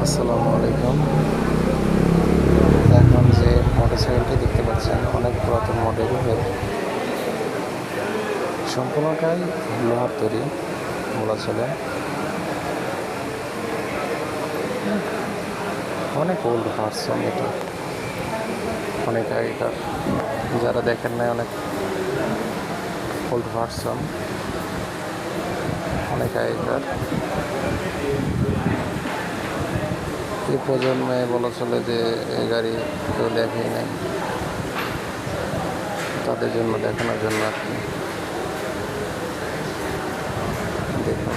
আসসালামু আলাইকুম। এখন যে মোটরসাইকেলটি দেখতে পাচ্ছেন অনেক পুরাতন মডেলের, সম্পূর্ণটাই লোহার তৈরি বলা চলে। অনেক ওল্ড ভার্সন, এটা অনেক আগেকার, যারা দেখেন না অনেক ওল্ড ভার্সন, অনেক আগেকার। এই প্রজন্মে বলা চলে যে এই গাড়ি কেউ দেখেই নাই, তাদের জন্য দেখানোর জন্য আর কি। দেখুন।